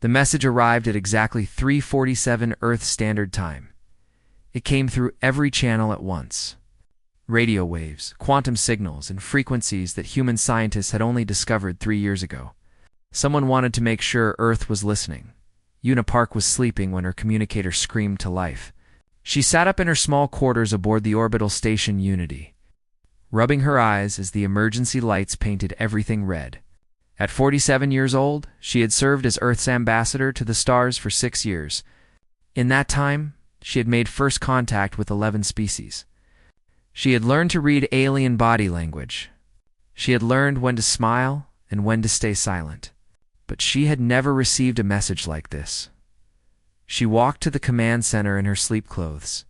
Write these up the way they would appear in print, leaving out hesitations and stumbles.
The message arrived at exactly 3:47 Earth Standard Time. It came through every channel at once. Radio waves, quantum signals, and frequencies that human scientists had only discovered 3 years ago. Someone wanted to make sure Earth was listening. Una Park was sleeping when her communicator screamed to life. She sat up in her small quarters aboard the orbital station Unity, rubbing her eyes as the emergency lights painted everything red. At 47 years old, she had served as Earth's ambassador to the stars for 6 years. In that time, she had made first contact with 11 species. She had learned to read alien body language. She had learned when to smile and when to stay silent. But she had never received a message like this. She walked to the command center in her sleep clothes.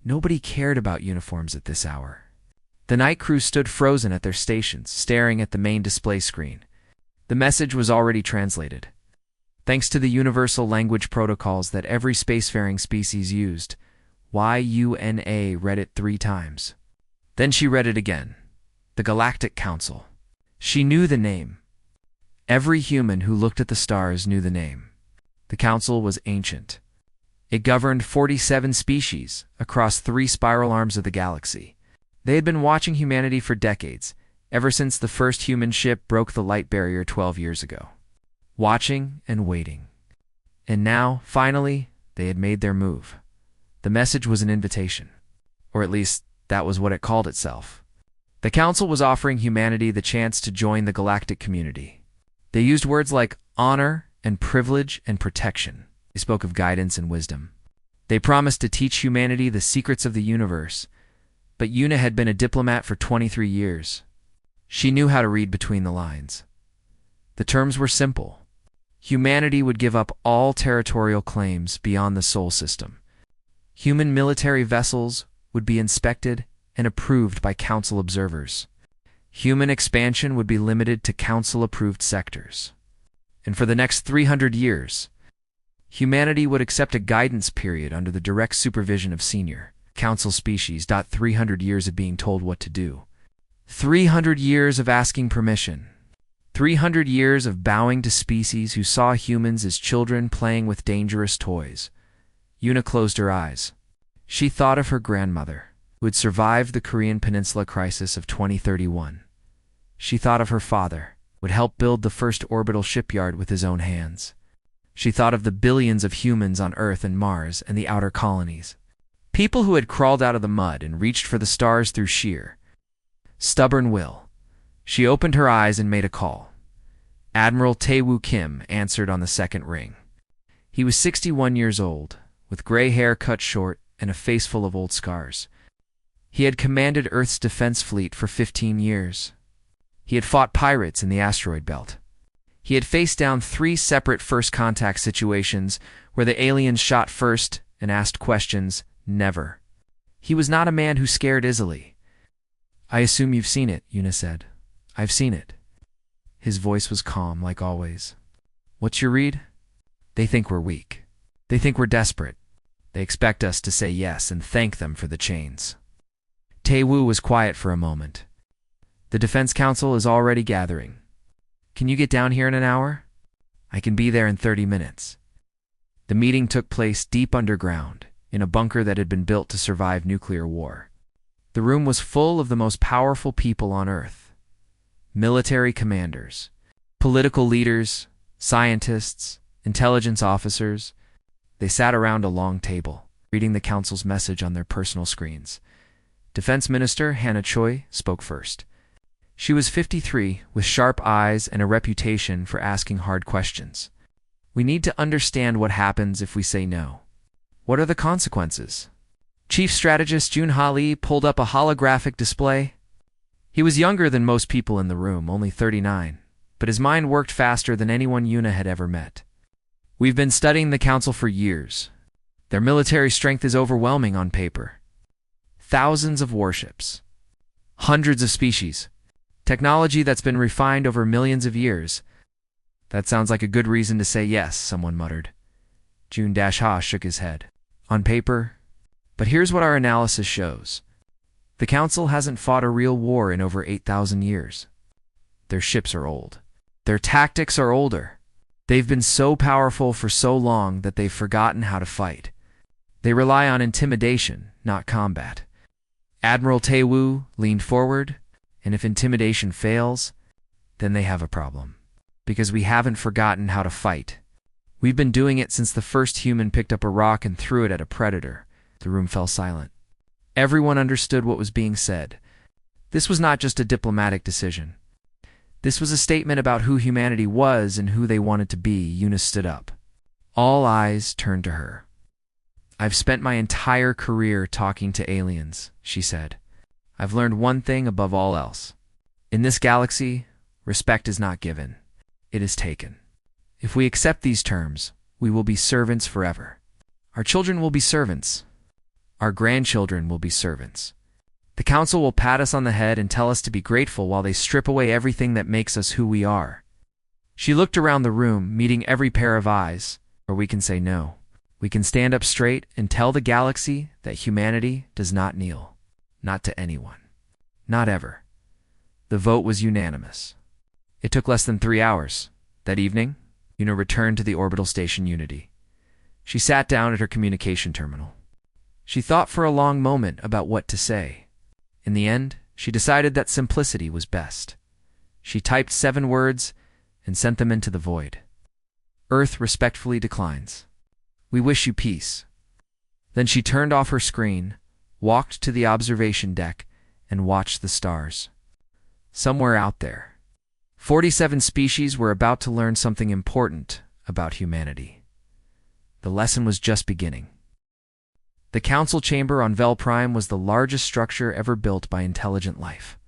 Nobody cared about uniforms at this hour. The night crew stood frozen at their stations, staring at the main display screen. The message was already translated. Thanks to the universal language protocols that every spacefaring species used, YUNA read it 3 times. Then she read it again. The Galactic Council. She knew the name. Every human who looked at the stars knew the name. The council was ancient. It governed 47 species across 3 spiral arms of the galaxy. They had been watching humanity for decades, ever since the first human ship broke the light barrier 12 years ago. Watching and waiting. And now, finally, they had made their move. The message was an invitation. Or at least, that was what it called itself. The council was offering humanity the chance to join the galactic community. They used words like honor and privilege and protection. They spoke of guidance and wisdom. They promised to teach humanity the secrets of the universe. But Una had been a diplomat for 23 years. She knew how to read between the lines. The terms were simple. Humanity would give up all territorial claims beyond the Sol system. Human military vessels would be inspected and approved by council observers. Human expansion would be limited to council-approved sectors. And for the next 300 years, humanity would accept a guidance period under the direct supervision of senior council species. 300 years of being told what to do. 300 years of asking permission. 300 years of bowing to species who saw humans as children playing with dangerous toys. Una closed her eyes. She thought of her grandmother, who had survived the Korean Peninsula crisis of 2031. She thought of her father, who would help build the first orbital shipyard with his own hands. She thought of the billions of humans on Earth and Mars and the outer colonies. People who had crawled out of the mud and reached for the stars through sheer, stubborn will. She opened her eyes and made a call. Admiral Tae-woo Kim answered on the second ring. He was 61 years old, with gray hair cut short and a face full of old scars. He had commanded Earth's defense fleet for 15 years. He had fought pirates in the asteroid belt. He had faced down 3 separate first contact situations where the aliens shot first and asked questions never. He was not a man who scared easily. "I assume you've seen it," Una said. "I've seen it." His voice was calm, like always. "What's your read?" "They think we're weak. They think we're desperate. They expect us to say yes and thank them for the chains." Tae-woo was quiet for a moment. "The Defense Council is already gathering. Can you get down here in an hour?" "I can be there in 30 minutes." The meeting took place deep underground, in a bunker that had been built to survive nuclear war. The room was full of the most powerful people on Earth. Military commanders, political leaders, scientists, intelligence officers. They sat around a long table, reading the council's message on their personal screens. Defense Minister Hannah Choi spoke first. She was 53, with sharp eyes and a reputation for asking hard questions. "We need to understand what happens if we say no. What are the consequences?" Chief Strategist Jun-Ha Lee pulled up a holographic display. He was younger than most people in the room, only 39, but his mind worked faster than anyone Una had ever met. "We've been studying the Council for years. Their military strength is overwhelming on paper. Thousands of warships. Hundreds of species. Technology that's been refined over millions of years." "That sounds like a good reason to say yes," someone muttered. Jun-Ha shook his head. "On paper. But here's what our analysis shows. The Council hasn't fought a real war in over 8,000 years. Their ships are old. Their tactics are older. They've been so powerful for so long that they've forgotten how to fight. They rely on intimidation, not combat. Admiral Taewoo leaned forward, and if intimidation fails, then they have a problem. Because we haven't forgotten how to fight. We've been doing it since the first human picked up a rock and threw it at a predator. The room fell silent. Everyone understood what was being said. This was not just a diplomatic decision. This was a statement about who humanity was and who they wanted to be. Eunice stood up. All eyes turned to her. I've spent my entire career talking to aliens, she said. I've learned one thing above all else. In this galaxy, respect is not given. It is taken. If we accept these terms, we will be servants forever. Our children will be servants. Our grandchildren will be servants. The council will pat us on the head and tell us to be grateful while they strip away everything that makes us who we are. She looked around the room, meeting every pair of eyes, or we can say no. We can stand up straight and tell the galaxy that humanity does not kneel. Not to anyone. Not ever. The vote was unanimous. It took less than 3 hours. That evening, Una returned to the orbital station Unity. She sat down at her communication terminal. She thought for a long moment about what to say. In the end, she decided that simplicity was best. She typed 7 words and sent them into the void. Earth respectfully declines. We wish you peace. Then she turned off her screen, walked to the observation deck, and watched the stars. Somewhere out there, 47 species were about to learn something important about humanity. The lesson was just beginning. The council chamber on Vel Prime was the largest structure ever built by intelligent life.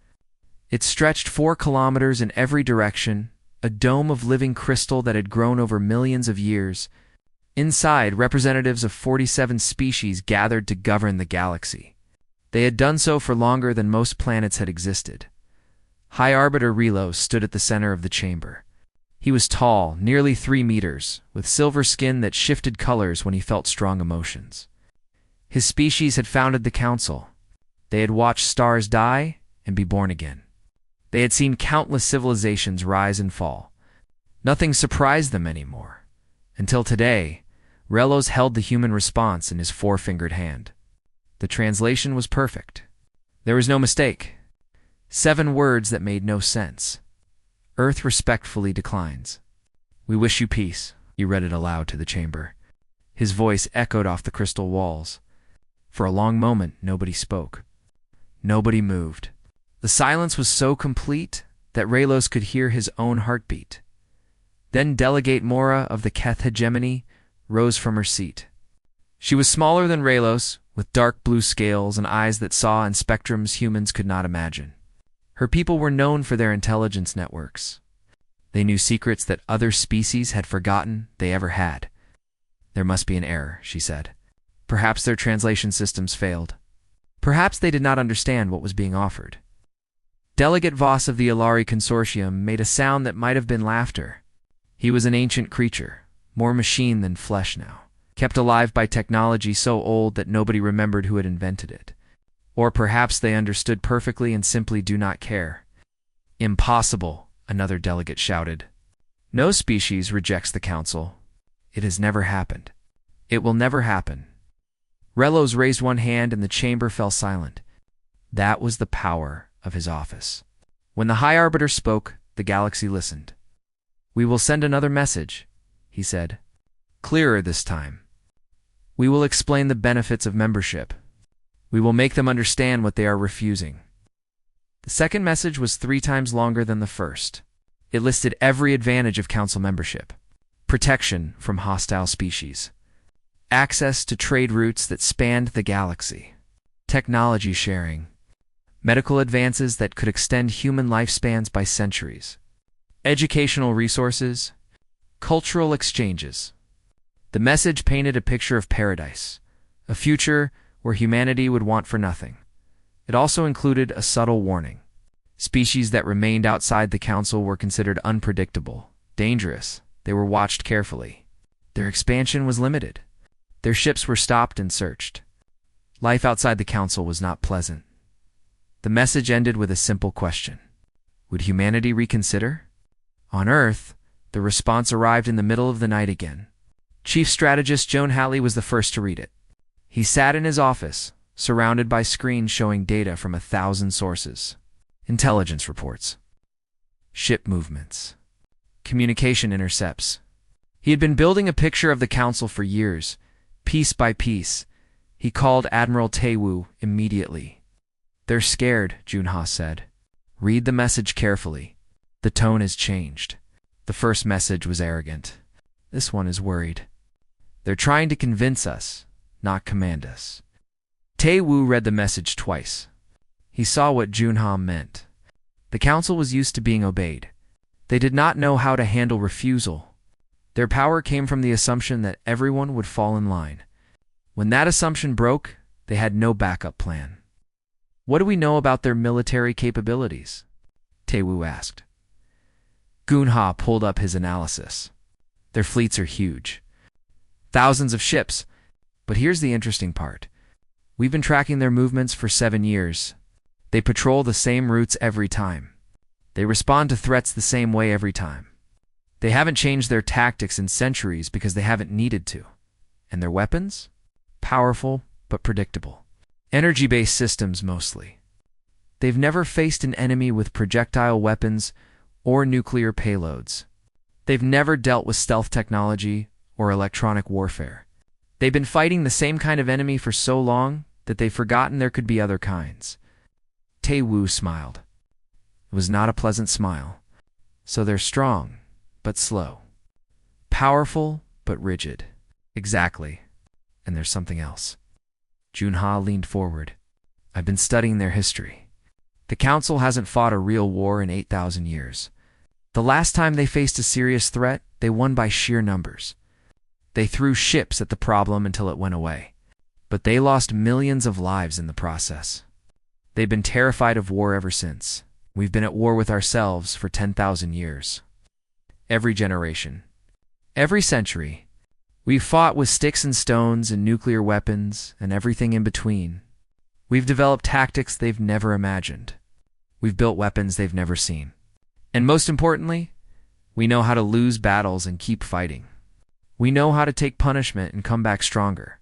It stretched 4 kilometers in every direction, a dome of living crystal that had grown over millions of years. Inside, representatives of 47 species gathered to govern the galaxy. They had done so for longer than most planets had existed. High Arbiter Relos stood at the center of the chamber. He was tall, nearly 3 meters, with silver skin that shifted colors when he felt strong emotions. His species had founded the council. They had watched stars die and be born again. They had seen countless civilizations rise and fall. Nothing surprised them anymore. Until today, Relos held the human response in his 4-fingered hand. The translation was perfect. There was no mistake. 7 words that made no sense. Earth respectfully declines. We wish you peace, he read it aloud to the chamber. His voice echoed off the crystal walls. For a long moment, nobody spoke. Nobody moved. The silence was so complete that Relos could hear his own heartbeat. Then Delegate Mora of the Keth hegemony rose from her seat. She was smaller than Relos, with dark blue scales and eyes that saw in spectrums humans could not imagine. Her people were known for their intelligence networks. They knew secrets that other species had forgotten they ever had. There must be an error, she said. Perhaps their translation systems failed. Perhaps they did not understand what was being offered. Delegate Voss of the Ilari Consortium made a sound that might have been laughter. He was an ancient creature, more machine than flesh now, kept alive by technology so old that nobody remembered who had invented it. Or perhaps they understood perfectly and simply do not care. Impossible, another delegate shouted. No species rejects the council. It has never happened. It will never happen. Relos raised one hand and the chamber fell silent. That was the power of his office. When the High Arbiter spoke, the galaxy listened. We will send another message, he said. Clearer this time. We will explain the benefits of membership. We will make them understand what they are refusing. The second message was 3 times longer than the first. It listed every advantage of council membership. Protection from hostile species. Access to trade routes that spanned the galaxy. Technology sharing. Medical advances that could extend human lifespans by centuries. Educational resources. Cultural exchanges. The message painted a picture of paradise, a future where humanity would want for nothing. It also included a subtle warning. Species that remained outside the council were considered unpredictable, dangerous. They were watched carefully. Their expansion was limited. Their ships were stopped and searched. Life outside the council was not pleasant. The message ended with a simple question. Would humanity reconsider? On Earth, The response arrived in the middle of the night again. Chief Strategist Joan Halley was the first to read it. He sat in his office, surrounded by screens showing data from 1,000 sources. Intelligence reports, ship movements, communication intercepts. He had been building a picture of the Council for years, piece by piece. He called Admiral Tae-woo immediately. "They're scared," Junha said. "Read the message carefully. The tone has changed." The first message was arrogant. This one is worried. "They're trying to convince us, not command us." Tae-woo read the message twice. He saw what Junha meant. The Council was used to being obeyed. They did not know how to handle refusal. Their power came from the assumption that everyone would fall in line. When that assumption broke, they had no backup plan. "What do we know about their military capabilities?" Tae-woo asked. Gunha pulled up his analysis. "Their fleets are huge. Thousands of ships. But here's the interesting part. We've been tracking their movements for 7 years. They patrol the same routes every time. They respond to threats the same way every time. They haven't changed their tactics in centuries because they haven't needed to. And their weapons? Powerful, but predictable. Energy-based systems mostly. They've never faced an enemy with projectile weapons or nuclear payloads. They've never dealt with stealth technology or electronic warfare. They've been fighting the same kind of enemy for so long that they've forgotten there could be other kinds." Tae-woo smiled. It was not a pleasant smile. "So they're strong, but slow. Powerful, but rigid." "Exactly. And there's something else." Junha leaned forward. "I've been studying their history. The Council hasn't fought a real war in 8,000 years. The last time they faced a serious threat, they won by sheer numbers. They threw ships at the problem until it went away. But they lost millions of lives in the process. They've been terrified of war ever since. We've been at war with ourselves for 10,000 years. Every generation. Every century. We've fought with sticks and stones and nuclear weapons and everything in between. We've developed tactics they've never imagined. We've built weapons they've never seen. And most importantly, we know how to lose battles and keep fighting. We know how to take punishment and come back stronger."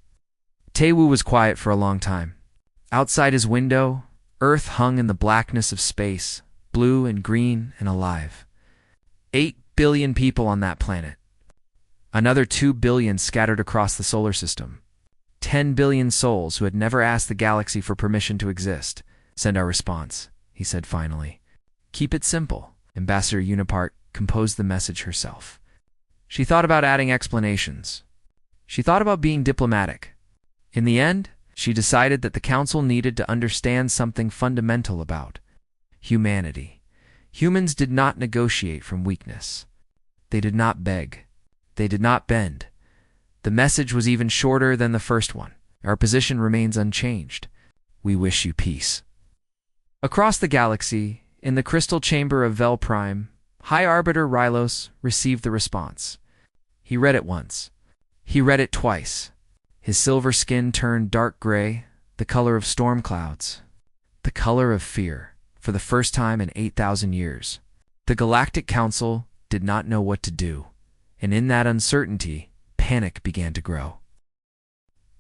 Tae-woo was quiet for a long time. Outside his window, Earth hung in the blackness of space, blue and green and alive. 8 billion people on that planet. Another 2 billion scattered across the solar system. 10 billion souls who had never asked the galaxy for permission to exist. "Send our response," he said finally. "Keep it simple." Ambassador Unipart composed the message herself. She thought about adding explanations. She thought about being diplomatic. In the end, she decided that the Council needed to understand something fundamental about humanity. Humans did not negotiate from weakness. They did not beg. They did not bend. The message was even shorter than the first one. Our position remains unchanged. We wish you peace. Across the galaxy, in the crystal chamber of Vel Prime, High Arbiter Rylos received the response. He read it once. He read it twice. His silver skin turned dark gray, the color of storm clouds, the color of fear, for the first time in 8,000 years. The Galactic Council did not know what to do, and in that uncertainty, panic began to grow.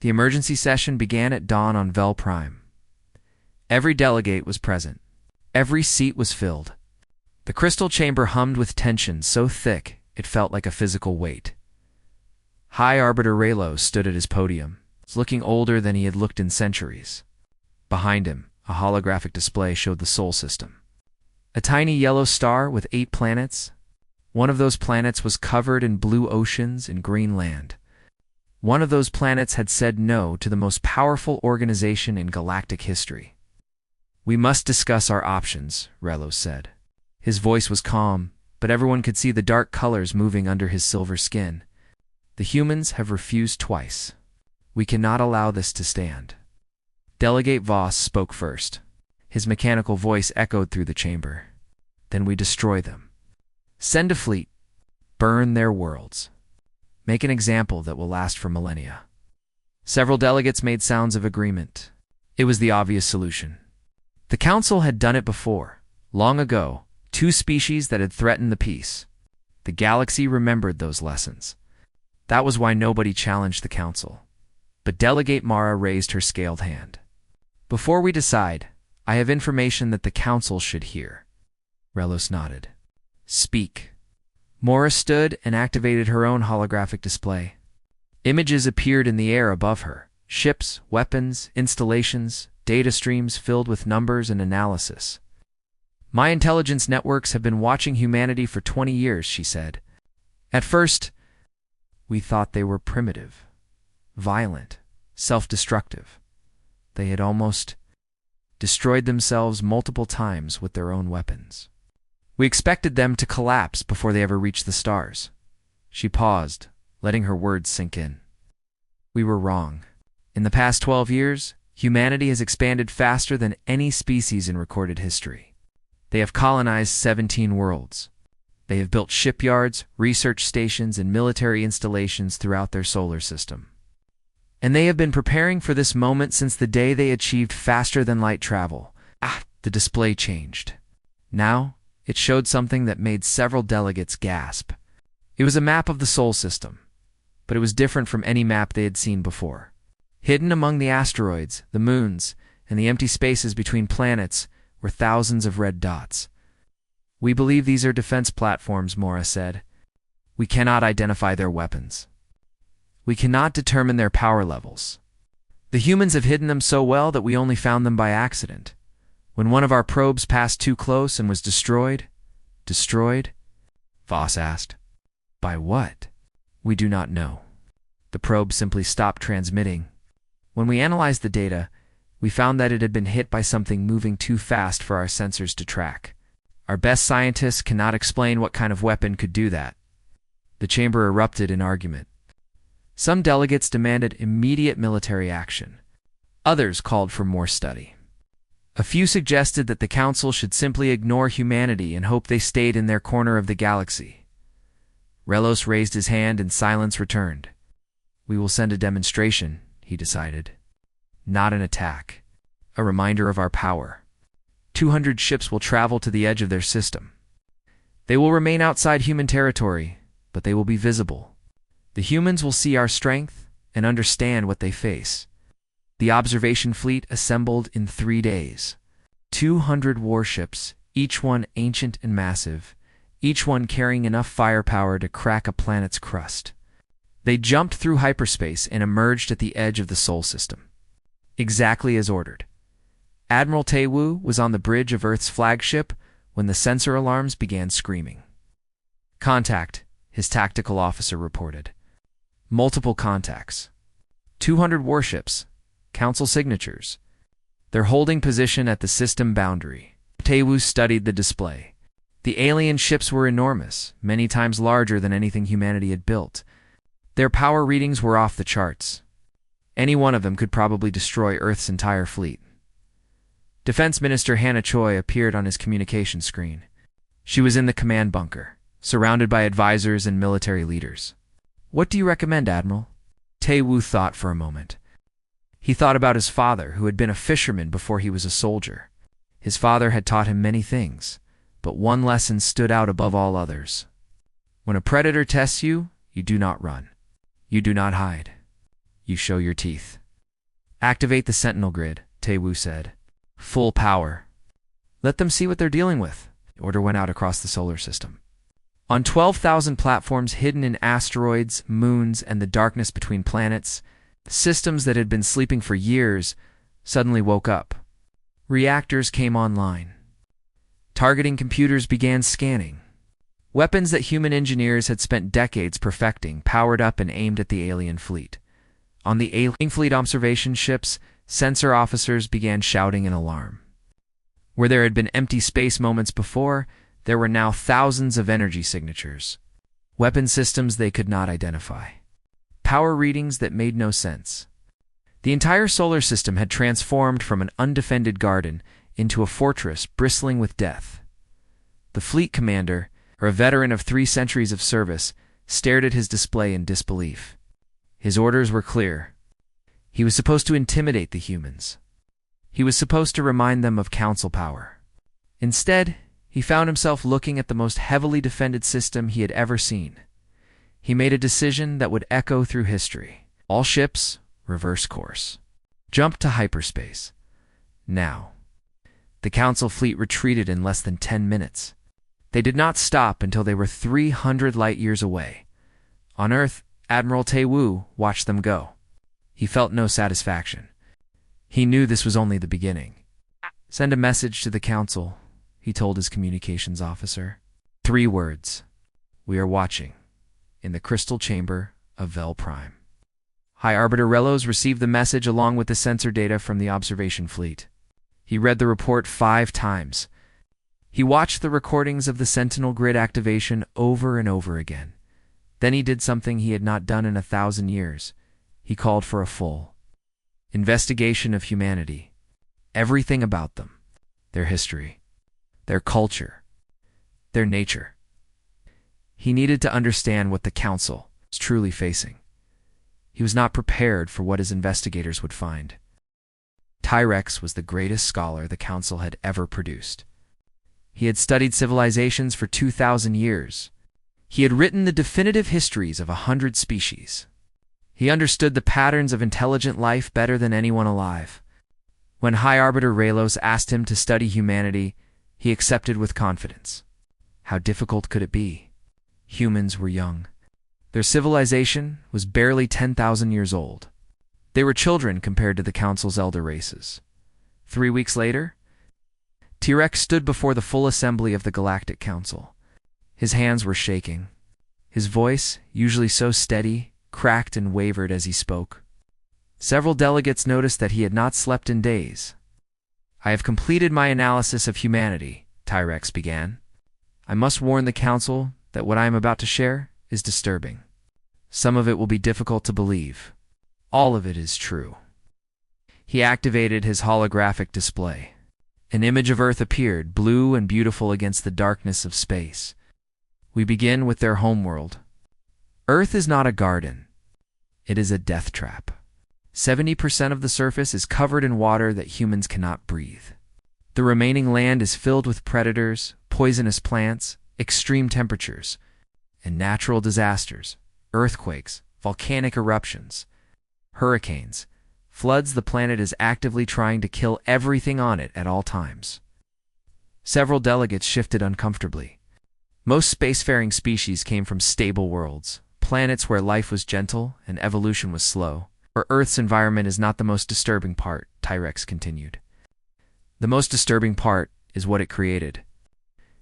The emergency session began at dawn on Vel Prime. Every delegate was present. Every seat was filled. The crystal chamber hummed with tension so thick it felt like a physical weight. High Arbiter Raylo stood at his podium, looking older than he had looked in centuries. Behind him, a holographic display showed the Sol system. A tiny yellow star with 8 planets. One of those planets was covered in blue oceans and green land. One of those planets had said no to the most powerful organization in galactic history. "We must discuss our options," Raylo said. His voice was calm, but everyone could see the dark colors moving under his silver skin. "The humans have refused twice. We cannot allow this to stand." Delegate Voss spoke first. His mechanical voice echoed through the chamber. "Then we destroy them. Send a fleet. Burn their worlds. Make an example that will last for millennia." Several delegates made sounds of agreement. It was the obvious solution. The Council had done it before, long ago, 2 species that had threatened the peace. The galaxy remembered those lessons. That was why nobody challenged the council. But Delegate Mara raised her scaled hand. "Before we decide, I have information that the council should hear." Relos nodded. "Speak." Mara stood and activated her own holographic display. Images appeared in the air above her. Ships, weapons, installations, data streams filled with numbers and analysis. "My intelligence networks have been watching humanity for 20 years, she said. At first, we thought they were primitive, violent, self-destructive. They had almost destroyed themselves multiple times with their own weapons. We expected them to collapse before they ever reached the stars." She paused, letting her words sink in. "We were wrong. In the past 12 years, humanity has expanded faster than any species in recorded history. They have colonized 17 worlds. They have built shipyards, research stations, and military installations throughout their solar system. And they have been preparing for this moment since the day they achieved faster-than-light travel." The display changed. Now, it showed something that made several delegates gasp. It was a map of the Sol system, but it was different from any map they had seen before. Hidden among the asteroids, the moons, and the empty spaces between planets were thousands of red dots. "We believe these are defense platforms," Mora said. "We cannot identify their weapons. We cannot determine their power levels. The humans have hidden them so well that we only found them by accident. When one of our probes passed too close and was destroyed? Voss asked. "By what?" "We do not know. The probe simply stopped transmitting. When we analyzed the data, we found that it had been hit by something moving too fast for our sensors to track. Our best scientists cannot explain what kind of weapon could do that." The chamber erupted in argument. Some delegates demanded immediate military action. Others called for more study. A few suggested that the council should simply ignore humanity and hope they stayed in their corner of the galaxy. Relos raised his hand and silence returned. "We will send a demonstration," he decided. "Not an attack. A reminder of our power. 200 ships will travel to the edge of their system. They will remain outside human territory, but they will be visible. The humans will see our strength and understand what they face." The observation fleet assembled in 3 days. 200 warships, each one ancient and massive, each one carrying enough firepower to crack a planet's crust. They jumped through hyperspace and emerged at the edge of the Sol system. Exactly as ordered. Admiral Taewoo was on the bridge of Earth's flagship when the sensor alarms began screaming. "Contact," his tactical officer reported. Multiple contacts. 200 warships. Council signatures. They're holding position at the system boundary. Taewoo studied the display. The alien ships were enormous, many times larger than anything humanity had built. Their power readings were off the charts. Any one of them could probably destroy Earth's entire fleet. Defense Minister Hannah Choi appeared on his communication screen. She was in the command bunker, surrounded by advisors and military leaders. "What do you recommend, Admiral?" Taewoo thought for a moment. He thought about his father, who had been a fisherman before he was a soldier. His father had taught him many things, but one lesson stood out above all others. When a predator tests you, you do not run. You do not hide. You show your teeth. "Activate the Sentinel grid," Taewoo said. "Full power. Let them see what they're dealing with." The order went out across the solar system. On 12,000 platforms hidden in asteroids, moons, and the darkness between planets, systems that had been sleeping for years suddenly woke up. Reactors came online. Targeting computers began scanning. Weapons that human engineers had spent decades perfecting powered up and aimed at the alien fleet. On the alien fleet observation ships, sensor officers began shouting in alarm. Where there had been empty space moments before, there were now thousands of energy signatures. Weapon systems they could not identify. Power readings that made no sense. The entire solar system had transformed from an undefended garden into a fortress bristling with death. The fleet commander, a veteran of 3 centuries of service, stared at his display in disbelief. His orders were clear. He was supposed to intimidate the humans. He was supposed to remind them of council power. Instead, He found himself looking at the most heavily defended system he had ever seen. He made a decision that would echo through history. All ships, reverse course. Jump to hyperspace. Now. The Council fleet retreated in less than 10 minutes. They did not stop until they were 300 light-years away. On Earth, Admiral Tae-woo watched them go. He felt no satisfaction. He knew this was only the beginning. Send a message to the Council, he told his communications officer. 3 words. We are watching. In the crystal chamber of Vel Prime. High Arbiter Relos received the message along with the sensor data from the observation fleet. He read the report 5 times. He watched the recordings of the Sentinel grid activation over and over again. Then he did something he had not done in 1,000 years. He called for a full investigation of humanity. Everything about them. Their history. Their culture. Their nature. He needed to understand what the Council was truly facing. He was not prepared for what his investigators would find. Tyrex was the greatest scholar the Council had ever produced. He had studied civilizations for 2,000 years. He had written the definitive histories of 100 species. He understood the patterns of intelligent life better than anyone alive. When High Arbiter Raylos asked him to study humanity, he accepted with confidence. How difficult could it be? Humans were young. Their civilization was barely 10,000 years old. They were children compared to the Council's elder races. 3 weeks later, T-Rex stood before the full assembly of the Galactic Council. His hands were shaking. His voice, usually so steady, cracked and wavered as he spoke. Several delegates noticed that he had not slept in days. I have completed my analysis of humanity, T-Rex began. I must warn the Council that what I am about to share is disturbing. Some of it will be difficult to believe. All of it is true. He activated his holographic display. An image of Earth appeared, blue and beautiful against the darkness of space. We begin with their homeworld. Earth is not a garden. It is a death trap. 70% of the surface is covered in water that humans cannot breathe. The remaining land is filled with predators, poisonous plants, extreme temperatures, and natural disasters, earthquakes, volcanic eruptions, hurricanes, floods. The planet is actively trying to kill everything on it at all times. Several delegates shifted uncomfortably. Most spacefaring species came from stable worlds, planets where life was gentle and evolution was slow. Where Earth's environment is not the most disturbing part, Tyrex continued. The most disturbing part is what it created.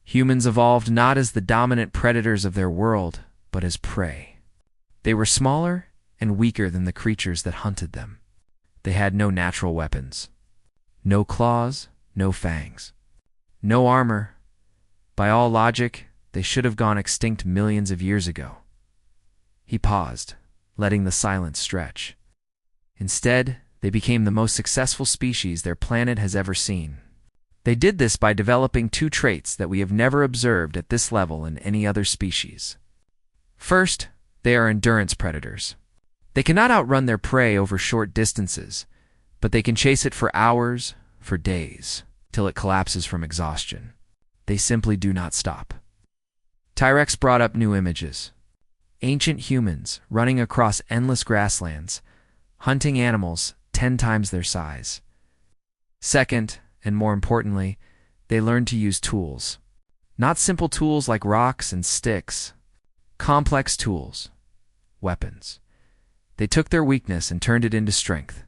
Humans evolved not as the dominant predators of their world, but as prey. They were smaller and weaker than the creatures that hunted them. They had no natural weapons. No claws, no fangs. No armor. By all logic, they should have gone extinct millions of years ago. He paused, letting the silence stretch. Instead, they became the most successful species their planet has ever seen. They did this by developing 2 traits that we have never observed at this level in any other species. First, they are endurance predators. They cannot outrun their prey over short distances, but they can chase it for hours, for days, till it collapses from exhaustion. They simply do not stop. Tyrex brought up new images. Ancient humans running across endless grasslands, hunting animals 10 times their size. Second, and more importantly, they learned to use tools. Not simple tools like rocks and sticks. Complex tools. Weapons. They took their weakness and turned it into strength.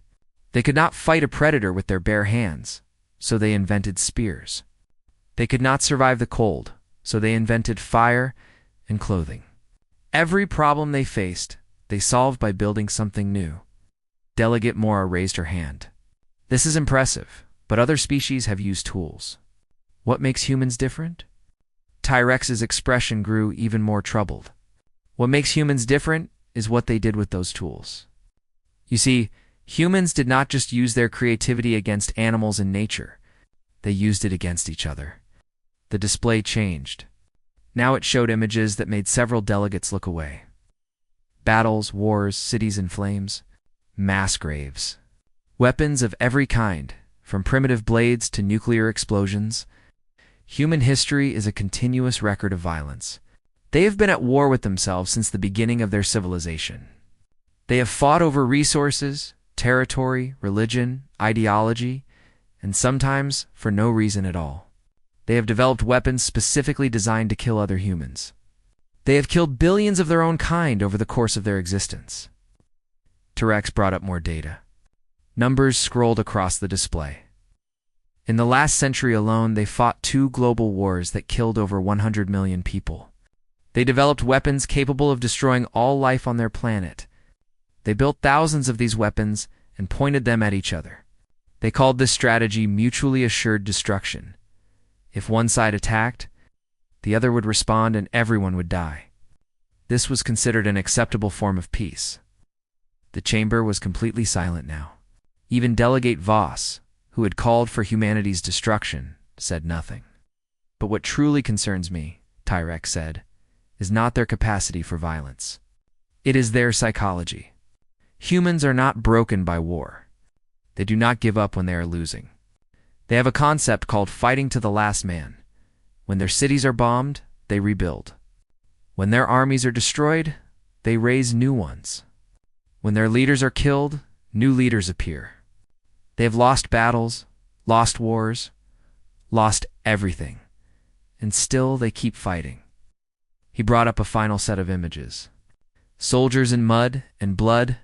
They could not fight a predator with their bare hands, so they invented spears. They could not survive the cold, so they invented fire and clothing. Every problem they faced, they solved by building something new. Delegate Mora raised her hand. This is impressive, but other species have used tools. What makes humans different? Tyrex's expression grew even more troubled. What makes humans different is what they did with those tools. You see, humans did not just use their creativity against animals in nature. They used it against each other. The display changed. Now it showed images that made several delegates look away. Battles, wars, cities in flames. Mass graves. Weapons of every kind, from primitive blades to nuclear explosions. Human history is a continuous record of violence. They have been at war with themselves since the beginning of their civilization. They have fought over resources, territory, religion, ideology, and sometimes for no reason at all. They have developed weapons specifically designed to kill other humans. They have killed billions of their own kind over the course of their existence. T-Rex brought up more data. Numbers scrolled across the display. In the last century alone, they fought 2 global wars that killed over 100 million people. They developed weapons capable of destroying all life on their planet. They built thousands of these weapons and pointed them at each other. They called this strategy mutually assured destruction. If one side attacked, the other would respond and everyone would die. This was considered an acceptable form of peace. The chamber was completely silent now. Even Delegate Voss, who had called for humanity's destruction, said nothing. But what truly concerns me, T-Rex said, is not their capacity for violence. It is their psychology. Humans are not broken by war. They do not give up when they are losing. They have a concept called fighting to the last man. When their cities are bombed, they rebuild. When their armies are destroyed, they raise new ones. When their leaders are killed, new leaders appear. They have lost battles, lost wars, lost everything, and still they keep fighting. He brought up a final set of images. Soldiers in mud and blood,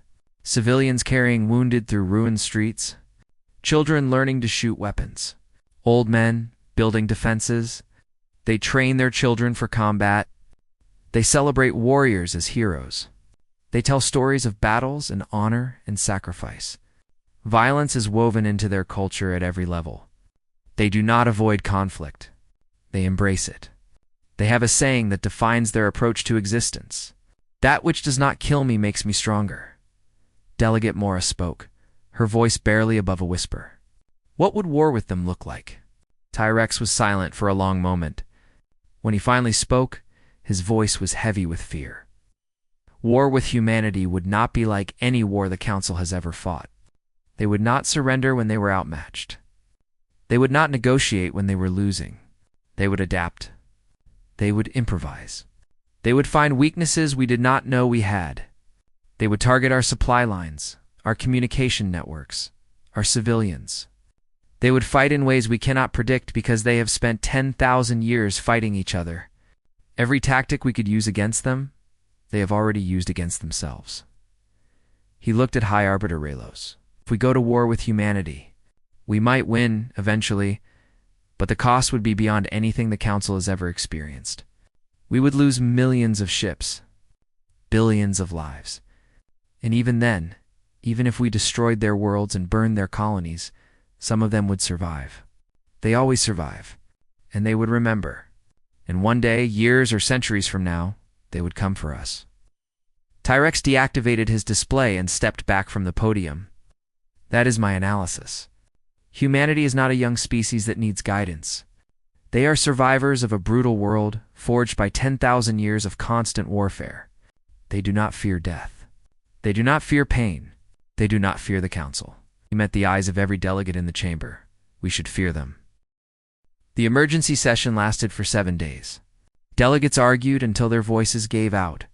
civilians carrying wounded through ruined streets, children learning to shoot weapons, old men building defenses. They train their children for combat. They celebrate warriors as heroes. They tell stories of battles and honor and sacrifice. Violence is woven into their culture at every level. They do not avoid conflict. They embrace it. They have a saying that defines their approach to existence. That which does not kill me makes me stronger. Delegate Mora spoke, her voice barely above a whisper. What would war with them look like? T-Rex was silent for a long moment. When he finally spoke, his voice was heavy with fear. War with humanity would not be like any war the Council has ever fought. They would not surrender when they were outmatched. They would not negotiate when they were losing. They would adapt. They would improvise. They would find weaknesses we did not know we had. They would target our supply lines, our communication networks, our civilians. They would fight in ways we cannot predict because they have spent 10,000 years fighting each other. Every tactic we could use against them, they have already used against themselves. He looked at High Arbiter Raylos. If we go to war with humanity, we might win eventually, but the cost would be beyond anything the Council has ever experienced. We would lose millions of ships, billions of lives. And even then, even if we destroyed their worlds and burned their colonies, some of them would survive. They always survive, and they would remember. And one day, years or centuries from now, they would come for us. T-Rex deactivated his display and stepped back from the podium. That is my analysis. Humanity is not a young species that needs guidance. They are survivors of a brutal world forged by 10,000 years of constant warfare. They do not fear death. They do not fear pain. They do not fear the Council. He met the eyes of every delegate in the chamber. We should fear them. The emergency session lasted for 7 days. Delegates argued until their voices gave out.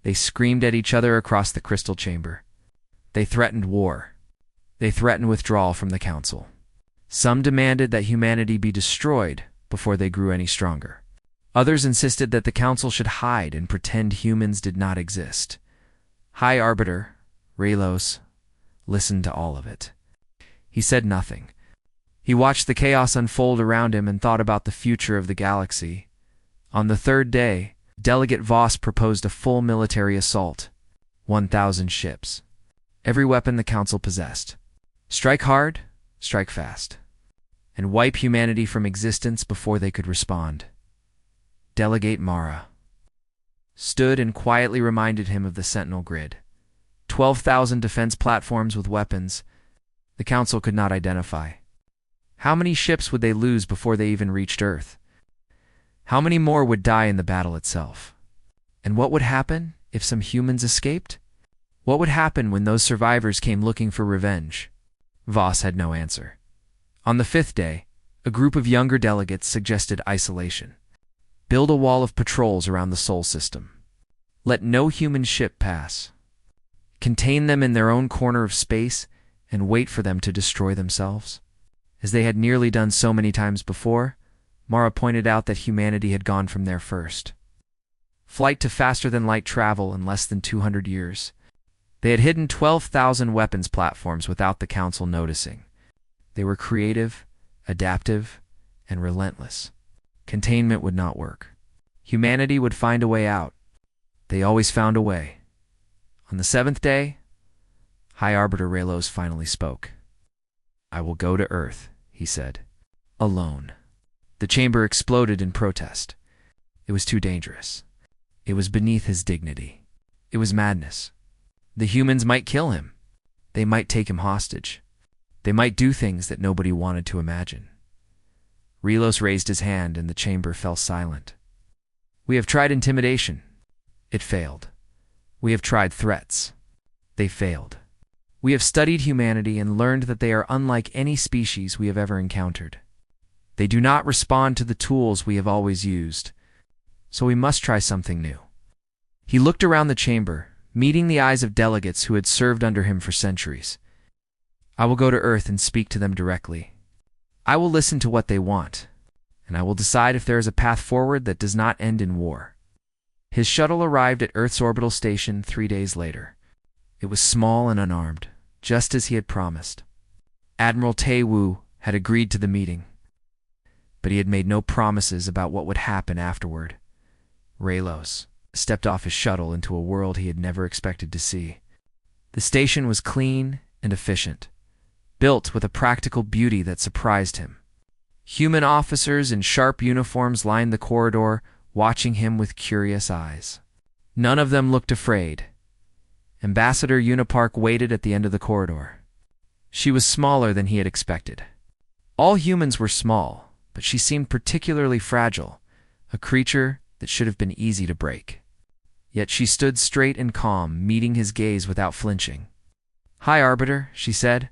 They screamed at each other across the crystal chamber. They threatened war. They threatened withdrawal from the Council. Some demanded that humanity be destroyed before they grew any stronger. Others insisted that the Council should hide and pretend humans did not exist. High Arbiter Raylos listened to all of it. He said nothing. He watched the chaos unfold around him and thought about the future of the galaxy. On the 3rd day, Delegate Voss proposed a full military assault. 1,000 ships. Every weapon the Council possessed. Strike hard, strike fast, and wipe humanity from existence before they could respond. Delegate Mara stood and quietly reminded him of the Sentinel grid. 12,000 defense platforms with weapons the Council could not identify. How many ships would they lose before they even reached Earth? How many more would die in the battle itself? And what would happen if some humans escaped? What would happen when those survivors came looking for revenge? Voss had no answer. On the 5th day, A group of younger delegates suggested isolation. Build a wall of patrols around the Sol system. Let no human ship pass. Contain them in their own corner of space and wait for them to destroy themselves. As they had nearly done so many times before, Mara pointed out that humanity had gone from there first. Flight to faster-than-light travel in less than 200 years. They had hidden 12,000 weapons platforms without the Council noticing. They were creative, adaptive, and relentless. Containment would not work. Humanity would find a way out. They always found a way. On the 7th day, High Arbiter Raylos finally spoke. "I will go to Earth," he said. "Alone." The chamber exploded in protest. It was too dangerous. It was beneath his dignity. It was madness. The humans might kill him. They might take him hostage. They might do things that nobody wanted to imagine. Relos raised his hand and the chamber fell silent. "We have tried intimidation. It failed. We have tried threats. They failed. We have studied humanity and learned that they are unlike any species we have ever encountered. They do not respond to the tools we have always used, so we must try something new." He looked around the chamber, meeting the eyes of delegates who had served under him for centuries. "I will go to Earth and speak to them directly. I will listen to what they want, and I will decide if there is a path forward that does not end in war." His shuttle arrived at Earth's orbital station 3 days later. It was small and unarmed, just as he had promised. Admiral Tae-woo had agreed to the meeting, but he had made no promises about what would happen afterward. Raylos stepped off his shuttle into a world he had never expected to see. The station was clean and efficient, built with a practical beauty that surprised him. Human officers in sharp uniforms lined the corridor, watching him with curious eyes. None of them looked afraid. Ambassador Unipark waited at the end of the corridor. She was smaller than he had expected. All humans were small, but she seemed particularly fragile, a creature that should have been easy to break. Yet she stood straight and calm, meeting his gaze without flinching. "Hi, Arbiter," she said.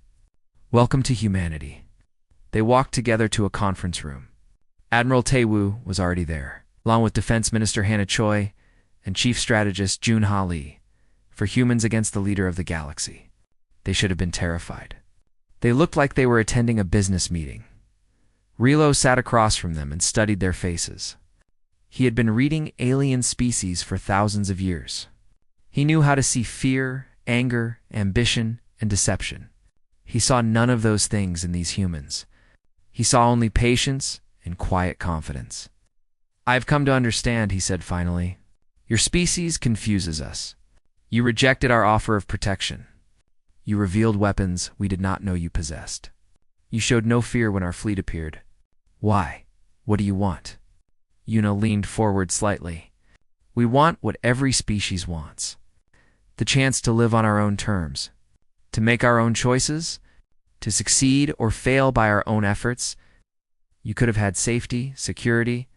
"Welcome to humanity." They walked together to a conference room. Admiral Tae-woo was already there, along with Defense Minister Hannah Choi and Chief Strategist Jun-ha Lee, for humans against the leader of the galaxy. They should have been terrified. They looked like they were attending a business meeting. Relo sat across from them and studied their faces. He had been reading alien species for thousands of years. He knew how to see fear, anger, ambition, and deception. He saw none of those things in these humans. He saw only patience and quiet confidence. "I have come to understand," he said finally. "Your species confuses us. You rejected our offer of protection. You revealed weapons we did not know you possessed. You showed no fear when our fleet appeared. Why? What do you want?" Yuna leaned forward slightly. "We want what every species wants. The chance to live on our own terms, to make our own choices, to succeed or fail by our own efforts. You could have had safety, security.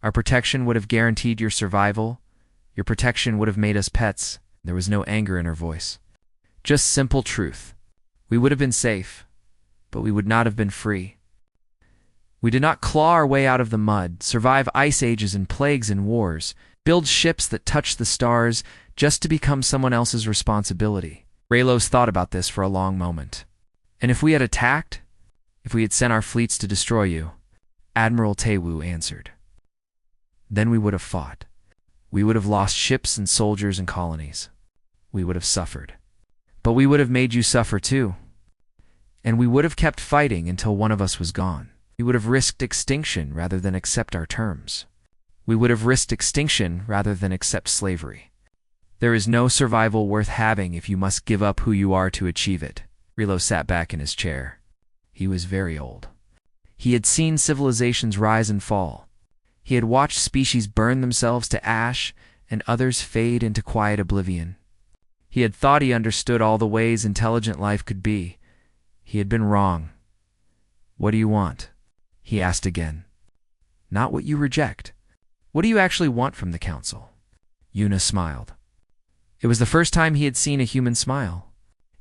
Our protection would have guaranteed your survival. Your protection would have made us pets." There was no anger in her voice. Just simple truth. We would have been safe, but we would not have been free. We did not claw our way out of the mud, survive ice ages and plagues and wars, build ships that touch the stars just to become someone else's responsibility. Raylos thought about this for a long moment. "And if we had attacked? If we had sent our fleets to destroy you?" Admiral Tae-woo answered. "Then we would have fought. We would have lost ships and soldiers and colonies. We would have suffered. But we would have made you suffer too. And we would have kept fighting until one of us was gone. We would have risked extinction rather than accept our terms. We would have risked extinction rather than accept slavery. There is no survival worth having if you must give up who you are to achieve it." Relo sat back in his chair. He was very old. He had seen civilizations rise and fall. He had watched species burn themselves to ash and others fade into quiet oblivion. He had thought he understood all the ways intelligent life could be. He had been wrong. "What do you want?" he asked again. "Not what you reject. What do you actually want from the Council?" Yuna smiled. It was the first time he had seen a human smile.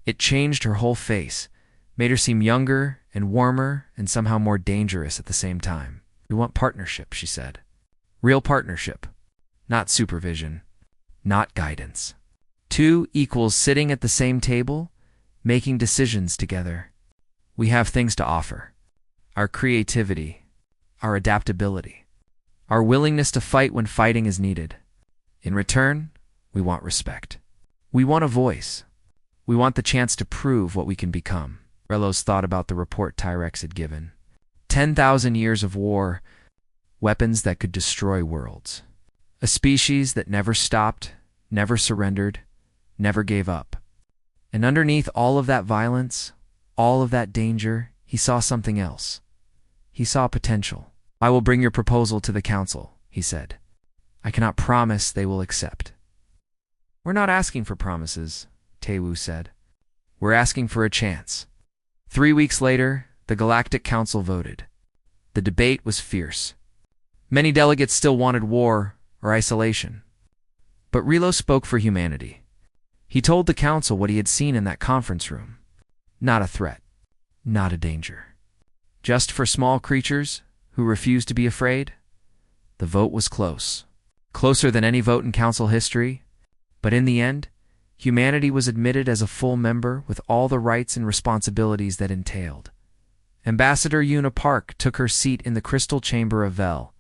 It changed her whole face, made her seem younger and warmer and somehow more dangerous at the same time. We want partnership, she said. Real partnership, not supervision, not guidance. Two equals sitting at the same table, making decisions together. We have things to offer. Our creativity, our adaptability, our willingness to fight when fighting is needed. In return, we want respect. We want a voice. We want the chance to prove what we can become. Relos thought about the report Tyrex had given. 10,000 years of war, weapons that could destroy worlds. A species that never stopped, never surrendered, never gave up. And underneath all of that violence, all of that danger, he saw something else. He saw potential. I will bring your proposal to the council, he said. I cannot promise they will accept. We're not asking for promises, Tewu said. We're asking for a chance. 3 weeks later, the Galactic Council voted. The debate was fierce. Many delegates still wanted war or isolation. But Relo spoke for humanity. He told the council what he had seen in that conference room. Not a threat, not a danger. Just for small creatures who refused to be afraid. The vote was close. Closer than any vote in council history. But in the end, humanity was admitted as a full member with all the rights and responsibilities that entailed. Ambassador Una Park took her seat in the Crystal Chamber of Vel.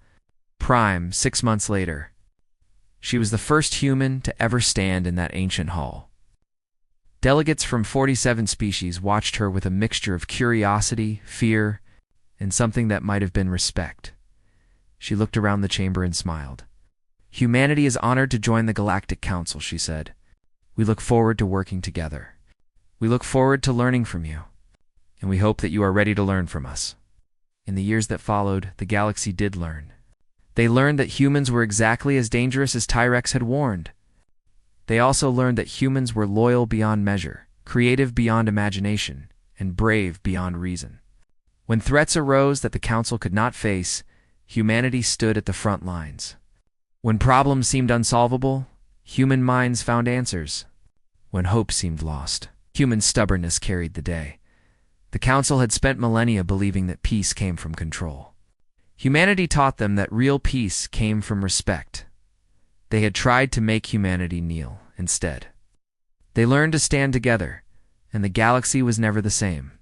Prime, 6 months later. She was the first human to ever stand in that ancient hall. Delegates from 47 species watched her with a mixture of curiosity, fear, and something that might have been respect. She looked around the chamber and smiled. Humanity is honored to join the Galactic Council, she said. We look forward to working together. We look forward to learning from you. And we hope that you are ready to learn from us. In the years that followed, the galaxy did learn. They learned that humans were exactly as dangerous as Tyrex had warned. They also learned that humans were loyal beyond measure, creative beyond imagination, and brave beyond reason. When threats arose that the Council could not face, humanity stood at the front lines. When problems seemed unsolvable, human minds found answers. When hope seemed lost, human stubbornness carried the day. The Council had spent millennia believing that peace came from control. Humanity taught them that real peace came from respect. They had tried to make humanity kneel instead. They learned to stand together, and the galaxy was never the same.